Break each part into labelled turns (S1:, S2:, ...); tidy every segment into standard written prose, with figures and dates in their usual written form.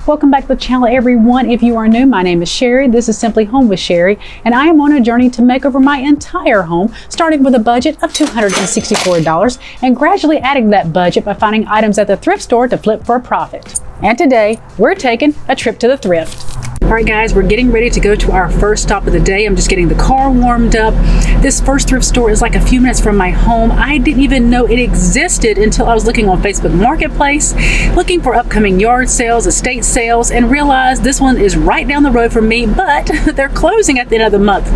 S1: Welcome back to the channel, everyone. If you are new, my name is Sherri. This is Simply Home with Sherri, and I am on a journey to make over my entire home, starting with a budget of $264 and gradually adding to that budget by finding items at the thrift store to flip for a profit. And today, we're taking a trip to the thrift. All right, guys, we're getting ready to go to our first stop of the day. I'm just getting the car warmed up. This first thrift store is like a few minutes from my home. I didn't even know it existed until I was looking on Facebook Marketplace, looking for upcoming yard sales, estate sales, and realized this one is right down the road from me, but they're closing at the end of the month.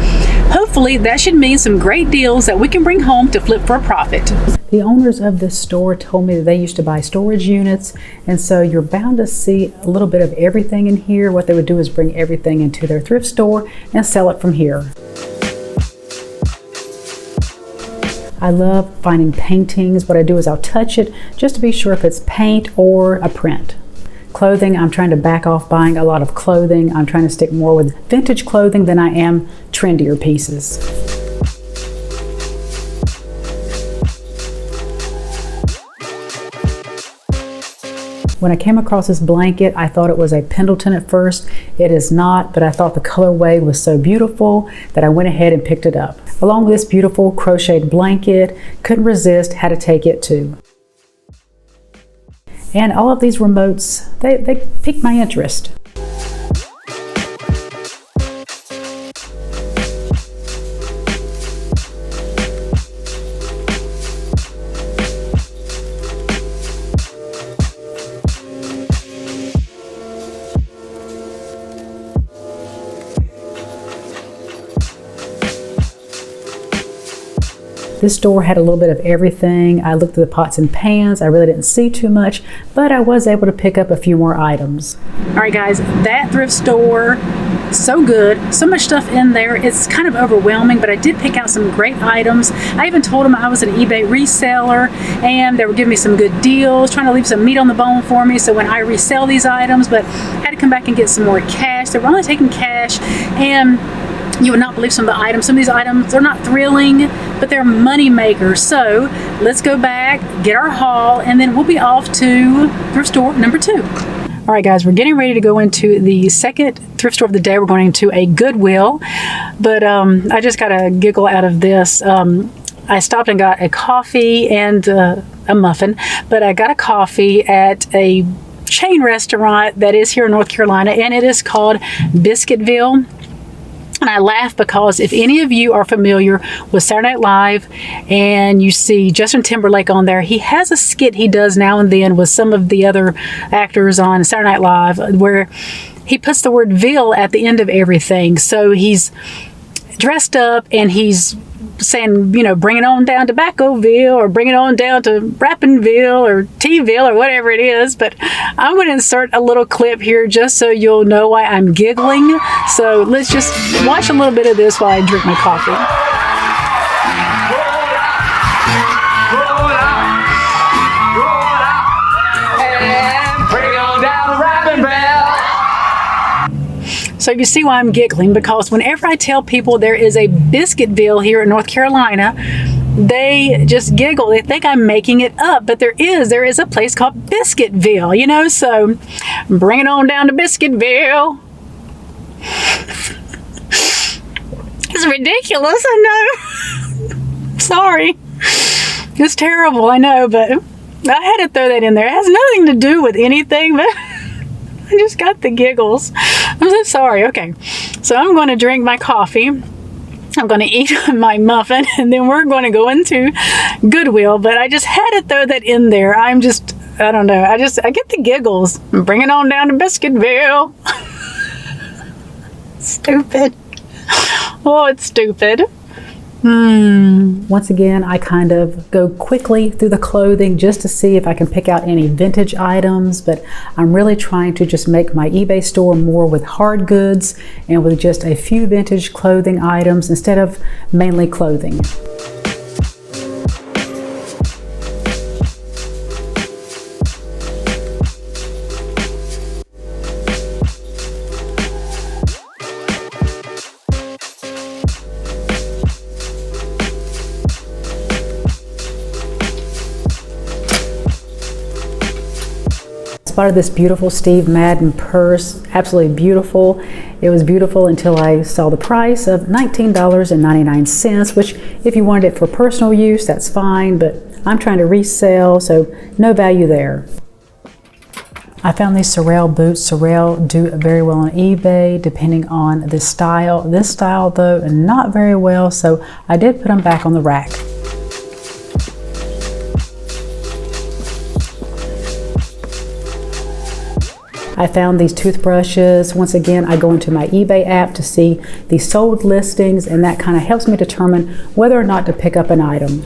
S1: Hopefully, that should mean some great deals that we can bring home to flip for a profit. The owners of this store told me that they used to buy storage units, and so you're bound to see a little bit of everything in here. What they would do is bring everything into their thrift store and sell it from here. I love finding paintings. What I do is I'll touch it just to be sure if it's paint or a print. Clothing, I'm trying to back off buying a lot of clothing. I'm trying to stick more with vintage clothing than I am trendier pieces. When I came across this blanket, I thought it was a Pendleton at first. It is not, but I thought the colorway was so beautiful that I went ahead and picked it up. Along with this beautiful crocheted blanket, couldn't resist, had to take it too. And all of these remotes, they piqued my interest. This store had a little bit of everything. I looked at the pots and pans. I really didn't see too much, but I was able to pick up a few more items. All right, guys, that thrift store, so good. So much stuff in there. It's kind of overwhelming, but I did pick out some great items. I even told them I was an eBay reseller, and they were giving me some good deals, trying to leave some meat on the bone for me so when I resell these items, but I had to come back and get some more cash. They were only taking cash, and you would not believe some of the items. Some of these items, they're not thrilling, but they're money makers. So let's go back, get our haul, and then we'll be off to thrift store number 2. All right, guys, we're getting ready to go into the second thrift store of the day. We're going to a Goodwill, but I just got a giggle out of this. I stopped and got a coffee and a muffin, but I got a coffee at a chain restaurant that is here in North Carolina, and it is called Biscuitville. And I laugh because if any of you are familiar with Saturday Night Live and you see Justin Timberlake on there, he has a skit he does now and then with some of the other actors on Saturday Night Live where he puts the word Ville at the end of everything. So he's dressed up and he's saying, you know, bring it on down to Tobaccoville or bring it on down to Rappinville or T-ville or whatever it is. But I'm going to insert a little clip here just so you'll know why I'm giggling. So let's just watch a little bit of this while I drink my coffee.
S2: And bring it on down to Rappinville.
S1: So you see why I'm giggling, because whenever I tell people there is a Biscuitville here in North Carolina, they just giggle. They think I'm making it up, but there is a place called Biscuitville, you know, so bring it on down to Biscuitville. It's ridiculous, I know. Sorry. It's terrible, I know, but I had to throw that in there. It has nothing to do with anything, but I just got the giggles. I'm so sorry. Okay, so I'm going to drink my coffee. I'm going to eat my muffin, and then we're going to go into Goodwill. But I just had to throw that in there. I don't know. I get the giggles. Bring it on down to Biscuitville. Stupid. Oh, it's stupid. Once again, I kind of go quickly through the clothing just to see if I can pick out any vintage items, but I'm really trying to just make my eBay store more with hard goods and with just a few vintage clothing items instead of mainly clothing. spotted this beautiful Steve Madden purse, absolutely beautiful. It was beautiful until I saw the price of $19.99, which if you wanted it for personal use, that's fine, but I'm trying to resell, so no value there. I found these Sorel boots. Sorel do very well on eBay depending on the style. This style though, not very well, so I did put them back on the rack. I found these toothbrushes. Once again, I go into my eBay app to see the sold listings, and that kind of helps me determine whether or not to pick up an item.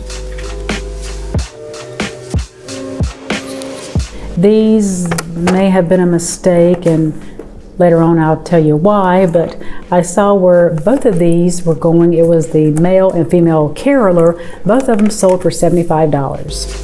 S1: These may have been a mistake, and later on I'll tell you why, but I saw where both of these were going. It was the male and female caroler. Both of them sold for $75.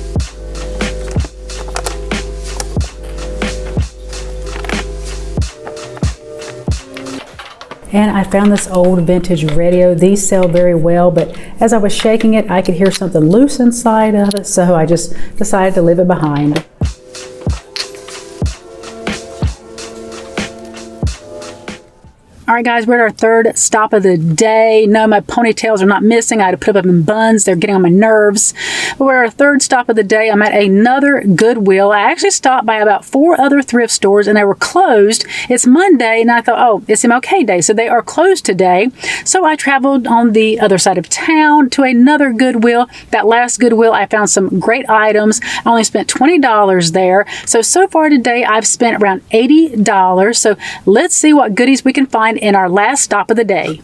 S1: And I found this old vintage radio. These sell very well, but as I was shaking it, I could hear something loose inside of it, so I just decided to leave it behind. All right, guys, we're at our third stop of the day. No, my ponytails are not missing. I had to put them up in buns. They're getting on my nerves. But we're at our third stop of the day. I'm at another Goodwill. I actually stopped by about 4 other thrift stores, and they were closed. It's Monday, and I thought, oh, it's MLK Day, so they are closed today. So I traveled on the other side of town to another Goodwill. That last Goodwill, I found some great items. I only spent $20 there. So far today, I've spent around $80. So let's see what goodies we can find in our last stop of the day.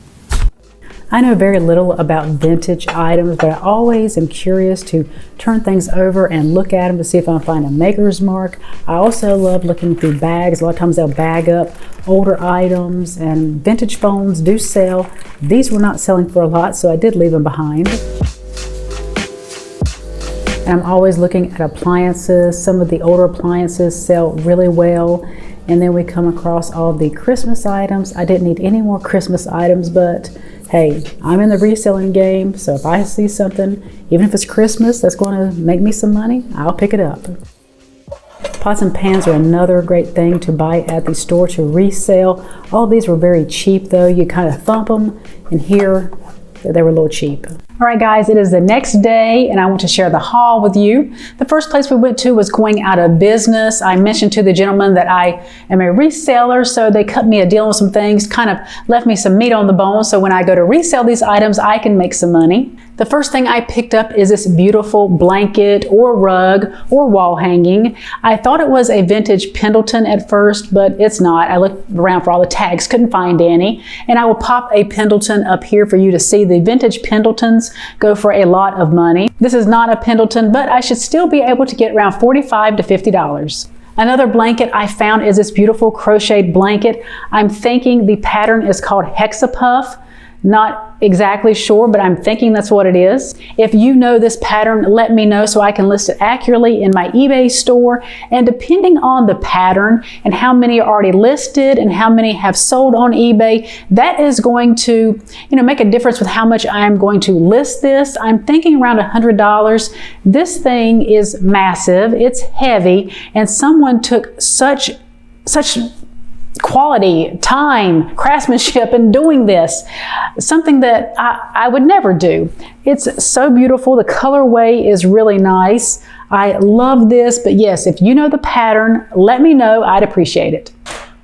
S1: I know very little about vintage items, but I always am curious to turn things over and look at them to see if I can find a maker's mark. I also love looking through bags. A lot of times they'll bag up older items, and vintage phones do sell. These were not selling for a lot, so I did leave them behind. And I'm always looking at appliances. Some of the older appliances sell really well. And then we come across all the Christmas items. I didn't need any more Christmas items, but hey, I'm in the reselling game, so if I see something, even if it's Christmas, that's going to make me some money, I'll pick it up. Pots and pans are another great thing to buy at the store to resell. All these were very cheap though. You kind of thump them, and here they were a little cheap. All right, guys, it is the next day, and I want to share the haul with you. The first place we went to was going out of business. I mentioned to the gentleman that I am a reseller, so they cut me a deal on some things, kind of left me some meat on the bone, so when I go to resell these items, I can make some money. The first thing I picked up is this beautiful blanket or rug or wall hanging. I thought it was a vintage Pendleton at first, but it's not. I looked around for all the tags, couldn't find any. And I will pop a Pendleton up here for you to see. The vintage Pendletons go for a lot of money. This is not a Pendleton, but I should still be able to get around $45 to $50. Another blanket I found is this beautiful crocheted blanket. I'm thinking the pattern is called Hexapuff. Not exactly sure, but I'm thinking that's what it is. If you know this pattern, let me know so I can list it accurately in my eBay store. And depending on the pattern and how many are already listed and how many have sold on eBay, that is going to, make a difference with how much I'm going to list this. I'm thinking around $100. This thing is massive, it's heavy, and someone took such quality, time, craftsmanship in doing this. Something that I would never do. It's so beautiful. The colorway is really nice. I love this, but yes, if you know the pattern, let me know. I'd appreciate it.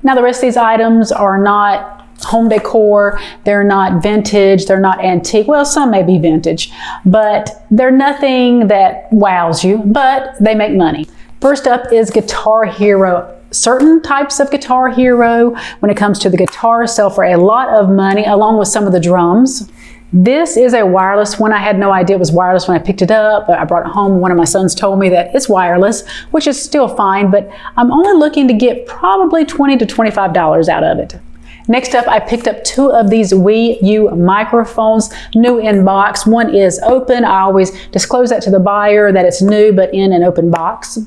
S1: Now the rest of these items are not home decor. They're not vintage. They're not antique. Well, some may be vintage, but they're nothing that wows you, but they make money. First up is Guitar Hero. Certain types of Guitar Hero, when it comes to the guitar, sell for a lot of money, along with some of the drums. This is a wireless one. I had no idea it was wireless when I picked it up, but I brought it home. One of my sons told me that it's wireless, which is still fine, but I'm only looking to get probably $20 to $25 out of it. Next up, I picked up 2 of these Wii U microphones, new in box. One is open. I always disclose that to the buyer that it's new, but in an open box.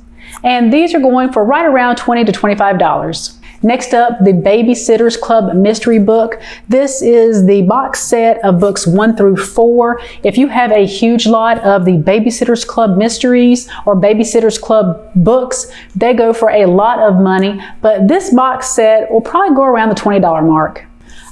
S1: And these are going for right around $20 to $25. Next up, the Babysitter's Club mystery book. This is the box set of books 1 through 4. If you have a huge lot of the Babysitter's Club mysteries or Babysitter's Club books, they go for a lot of money, but this box set will probably go around the $20 mark.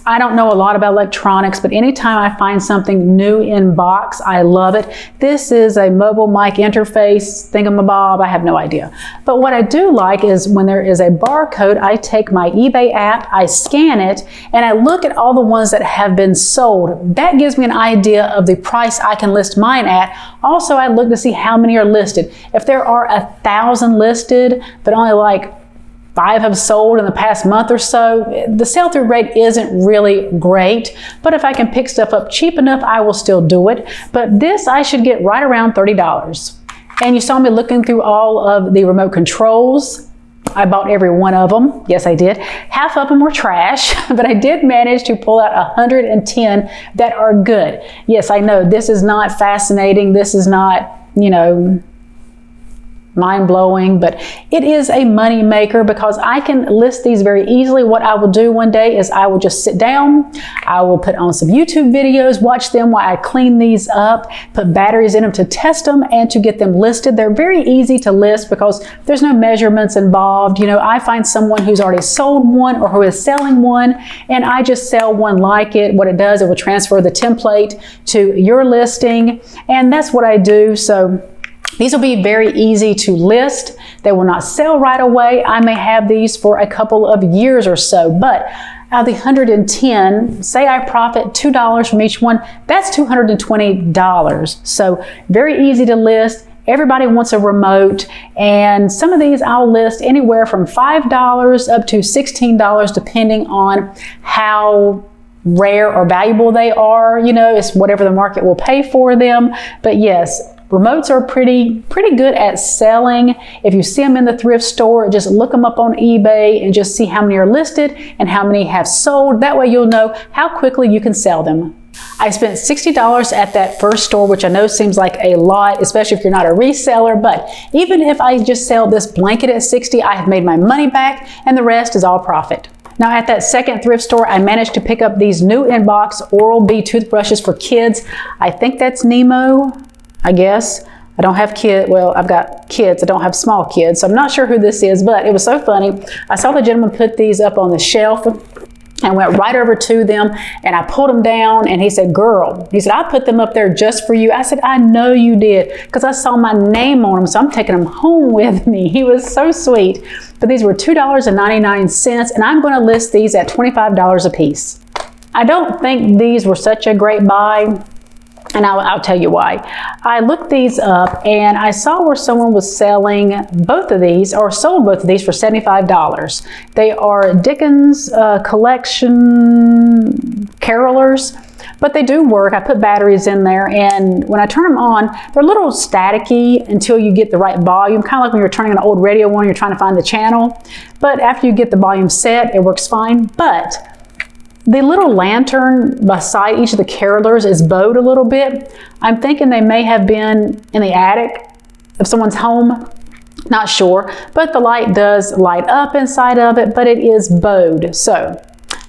S1: I don't know a lot about electronics, but anytime I find something new in box, I love it. This is a mobile mic interface thingamabob. I have no idea. But what I do like is when there is a barcode, I take my eBay app, I scan it, and I look at all the ones that have been sold. That gives me an idea of the price I can list mine at. Also, I look to see how many are listed. If there are 1,000 listed, but only like 5 have sold in the past month or so, the sell-through rate isn't really great, but if I can pick stuff up cheap enough, I will still do it. But this I should get right around $30. And you saw me looking through all of the remote controls. I bought every one of them. Yes, I did. Half of them were trash, but I did manage to pull out 110 that are good. Yes, I know this is not fascinating. This is not, mind-blowing, but it is a money maker because I can list these very easily. What I will do one day is I will just sit down, I will put on some YouTube videos, watch them while I clean these up, put batteries in them to test them and to get them listed. They're very easy to list because there's no measurements involved. I find someone who's already sold one or who is selling one, and I just sell one like it. What it does, it will transfer the template to your listing, and that's what I do. So these will be very easy to list. They will not sell right away. I may have these for a couple of years or so, but out of the 110, say I profit $2 from each one, that's $220. So very easy to list. Everybody wants a remote, and some of these I'll list anywhere from $5 up to $16 depending on how rare or valuable they are. It's whatever the market will pay for them. But yes, remotes are pretty good at selling. If you see them in the thrift store, just look them up on eBay and just see how many are listed and how many have sold. That way you'll know how quickly you can sell them. I spent $60 at that first store, which I know seems like a lot, especially if you're not a reseller, but even if I just sell this blanket at $60, I have made my money back and the rest is all profit. Now at that second thrift store, I managed to pick up these new in-box Oral-B toothbrushes for kids. I think that's Nemo. I guess. I don't have kids. Well, I've got kids. I don't have small kids, so I'm not sure who this is, but it was so funny. I saw the gentleman put these up on the shelf and went right over to them, and I pulled them down, and he said, "Girl," he said, "I put them up there just for you." I said, "I know you did," because I saw my name on them, so I'm taking them home with me. He was so sweet. But these were $2.99, and I'm going to list these at $25 a piece. I don't think these were such a great buy. And I'll tell you why. I looked these up and I saw where someone was selling both of these, or sold both of these for $75. They are Dickens collection carolers, but they do work. I put batteries in there, and when I turn them on, they're a little staticky until you get the right volume, kind of like when you're turning an old radio on, you're trying to find the channel. But after you get the volume set, it works fine. But the little lantern beside each of the carolers is bowed a little bit. I'm thinking they may have been in the attic of someone's home. Not sure, but the light does light up inside of it, but it is bowed. So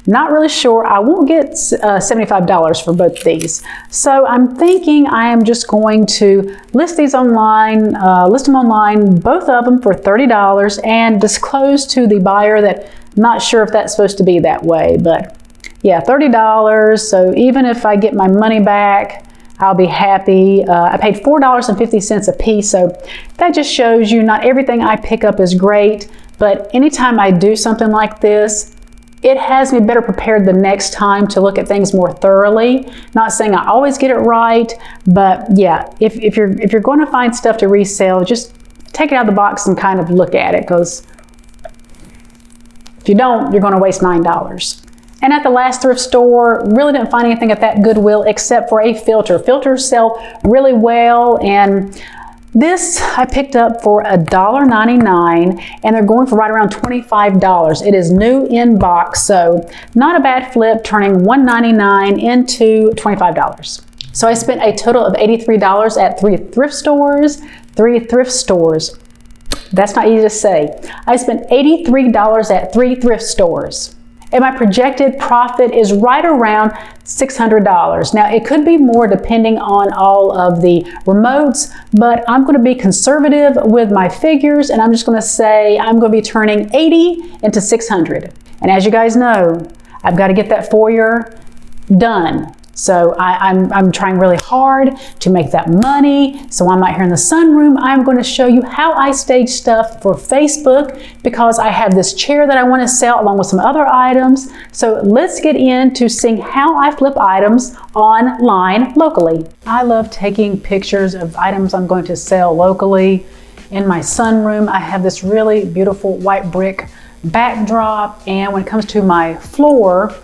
S1: not really sure. I won't get $75 for both of these. So I'm thinking I am just going to list these online, both of them for $30, and disclose to the buyer that I'm not sure if that's supposed to be that way, but yeah, $30. So even if I get my money back, I'll be happy. I paid $4.50 a piece, so that just shows you not everything I pick up is great, but anytime I do something like this, it has me better prepared the next time to look at things more thoroughly. Not saying I always get it right, but yeah, if you're going to find stuff to resell, just take it out of the box and kind of look at it, because if you don't, you're going to waste $9. And at the last thrift store, really didn't find anything at that Goodwill except for a filter. Filters sell really well, and this I picked up for $1.99, and they're going for right around $25. It is new in box, so not a bad flip, turning $1.99 into $25. So I spent a total of $83 at three thrift stores. That's not easy to say. I spent $83 at 3 thrift stores. And my projected profit is right around $600. Now, it could be more depending on all of the remotes, but I'm going to be conservative with my figures, and I'm just going to say I'm going to be turning 80 into 600. And as you guys know, I've got to get that foyer done. So I'm trying really hard to make that money. So I'm out here in the sunroom. I'm going to show you how I stage stuff for Facebook, because I have this chair that I want to sell along with some other items. So let's get into seeing how I flip items online locally. I love taking pictures of items I'm going to sell locally. In my sunroom, I have this really beautiful white brick backdrop, and when it comes to my floor,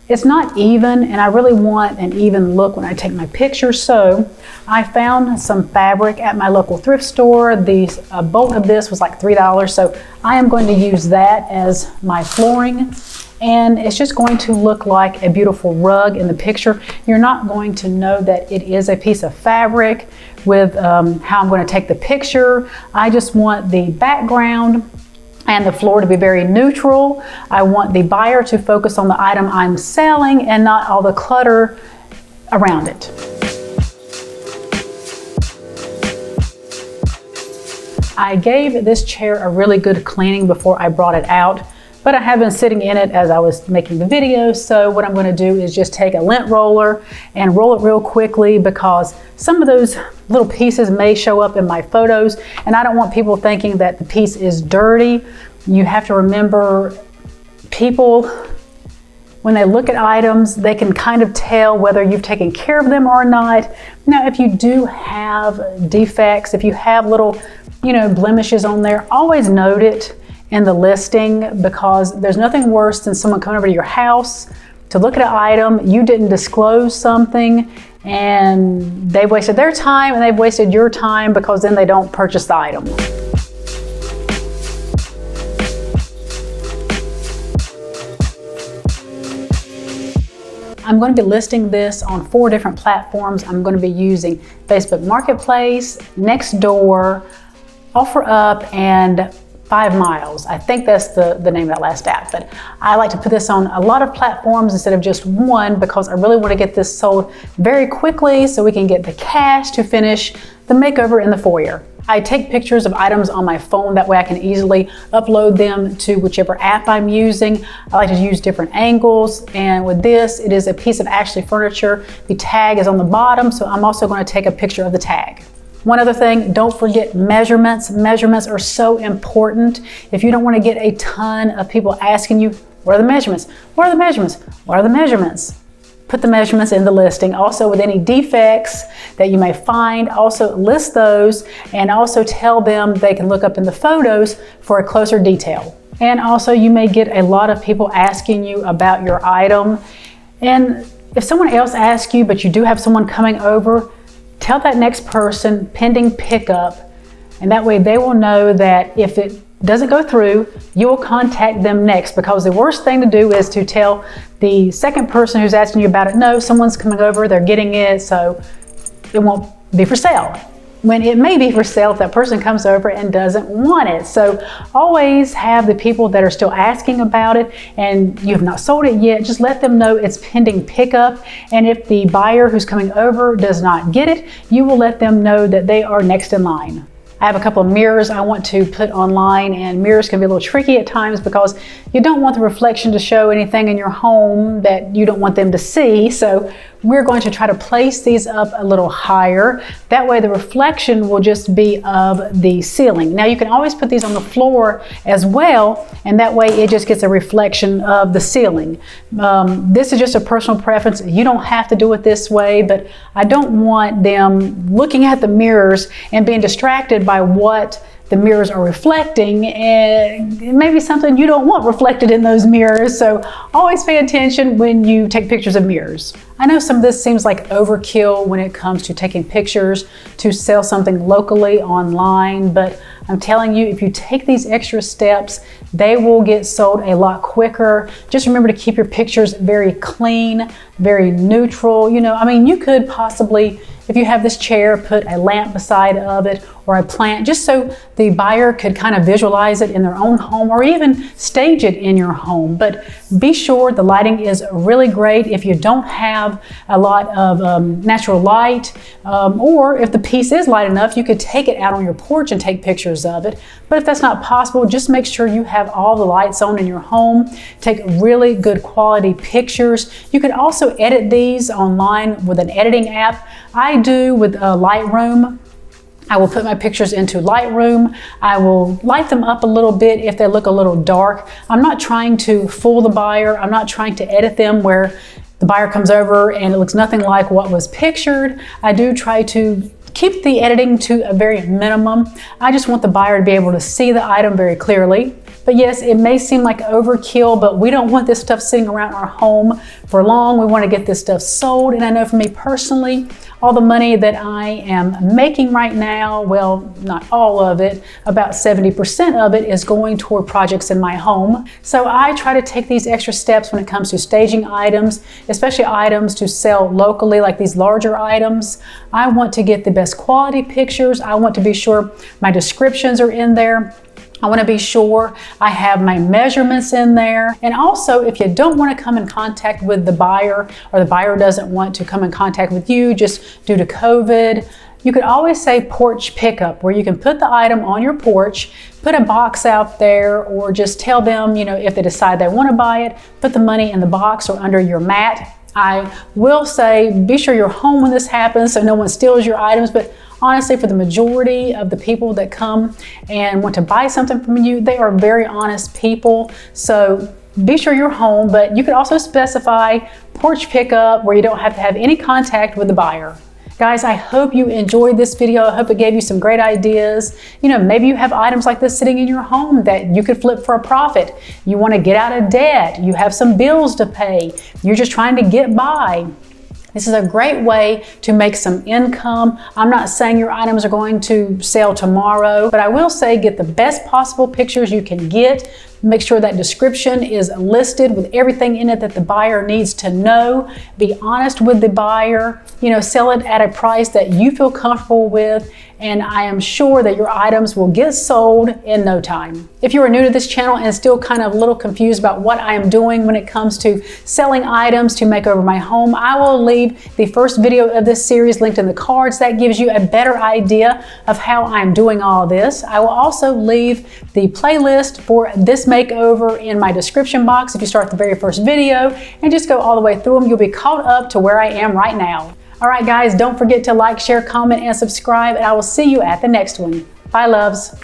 S1: it's not even, and I really want an even look when I take my pictures. So I found some fabric at my local thrift store. A bolt of this was like $3. So I am going to use that as my flooring. And it's just going to look like a beautiful rug in the picture. You're not going to know that it is a piece of fabric with how I'm going to take the picture. I just want the background and the floor to be very neutral. I want the buyer to focus on the item I'm selling and not all the clutter around it. I gave this chair a really good cleaning before I brought it out, but I have been sitting in it as I was making the video. So what I'm going to do is just take a lint roller and roll it real quickly, because some of those little pieces may show up in my photos, and I don't want people thinking that the piece is dirty. You have to remember, people, when they look at items, they can kind of tell whether you've taken care of them or not. Now, if you do have defects, if you have little, blemishes on there, always note it in the listing, because there's nothing worse than someone coming over to your house to look at an item, you didn't disclose something, and they've wasted their time and they've wasted your time, because then they don't purchase the item. I'm going to be listing this on 4 different platforms. I'm going to be using Facebook Marketplace, Nextdoor, OfferUp, and 5 Miles. I think that's the name of that last app, but I like to put this on a lot of platforms instead of just one, because I really want to get this sold very quickly so we can get the cash to finish the makeover in the foyer. I take pictures of items on my phone, that way I can easily upload them to whichever app I'm using. I like to use different angles, and with this, it is a piece of Ashley furniture. The tag is on the bottom, so I'm also going to take a picture of the tag. One other thing, don't forget measurements. Measurements are so important. If you don't want to get a ton of people asking you, what are the measurements? What are the measurements? What are the measurements? Put the measurements in the listing. Also, with any defects that you may find, also list those, and also tell them they can look up in the photos for a closer detail. And also, you may get a lot of people asking you about your item. And if someone else asks you, but you do have someone coming over, tell that next person pending pickup, and that way they will know that if it doesn't go through, you will contact them next, because the worst thing to do is to tell the second person who's asking you about it, no, someone's coming over, they're getting it, so it won't be for sale. When it may be for sale if that person comes over and doesn't want it. So always have the people that are still asking about it and you have not sold it yet, just let them know it's pending pickup. And if the buyer who's coming over does not get it, you will let them know that they are next in line. I have a couple of mirrors I want to put online, and mirrors can be a little tricky at times because you don't want the reflection to show anything in your home that you don't want them to see. So we're going to try to place these up a little higher. That way the reflection will just be of the ceiling. Now you can always put these on the floor as well, and that way it just gets a reflection of the ceiling. This is just a personal preference. You don't have to do it this way, but I don't want them looking at the mirrors and being distracted by what the mirrors are reflecting, and it may be something you don't want reflected in those mirrors. So always pay attention when you take pictures of mirrors. I know some of this seems like overkill when it comes to taking pictures to sell something locally online, but I'm telling you, if you take these extra steps, they will get sold a lot quicker. Just remember to keep your pictures very clean, very neutral. You could possibly, if you have this chair, put a lamp beside of it, or a plant, just so the buyer could kind of visualize it in their own home or even stage it in your home. But be sure the lighting is really great. If you don't have a lot of natural light, or if the piece is light enough, you could take it out on your porch and take pictures of it. But if that's not possible, just make sure you have all the lights on in your home. Take really good quality pictures. You could also edit these online with an editing app. I do with Lightroom. I will put my pictures into Lightroom. I will light them up a little bit if they look a little dark. I'm not trying to fool the buyer. I'm not trying to edit them where the buyer comes over and it looks nothing like what was pictured. I do try to keep the editing to a very minimum. I just want the buyer to be able to see the item very clearly. But yes, it may seem like overkill, but we don't want this stuff sitting around our home for long. We want to get this stuff sold. And I know for me personally, all the money that I am making right now, well, not all of it, about 70% of it is going toward projects in my home. So I try to take these extra steps when it comes to staging items, especially items to sell locally, like these larger items. I want to get the best quality pictures. I want to be sure my descriptions are in there. I want to be sure I have my measurements in there. And also, if you don't want to come in contact with the buyer, or the buyer doesn't want to come in contact with you just due to COVID, you could always say porch pickup, where you can put the item on your porch, put a box out there, or just tell them, if they decide they want to buy it, put the money in the box or under your mat. I will say, be sure you're home when this happens so no one steals your items, but honestly, for the majority of the people that come and want to buy something from you, they are very honest people. So be sure you're home, but you could also specify porch pickup where you don't have to have any contact with the buyer. Guys, I hope you enjoyed this video. I hope it gave you some great ideas. Maybe you have items like this sitting in your home that you could flip for a profit. You want to get out of debt. You have some bills to pay. You're just trying to get by. This is a great way to make some income. I'm not saying your items are going to sell tomorrow, but I will say get the best possible pictures you can get. Make sure that description is listed with everything in it that the buyer needs to know. Be honest with the buyer. Sell it at a price that you feel comfortable with, and I am sure that your items will get sold in no time. If you are new to this channel and still kind of a little confused about what I am doing when it comes to selling items to make over my home, I will leave the first video of this series linked in the cards. That gives you a better idea of how I'm doing all this. I will also leave the playlist for this makeover in my description box if you start the very first video and just go all the way through them. You'll be caught up to where I am right now. All right, guys, don't forget to like, share, comment, and subscribe, and I will see you at the next one. Bye, loves.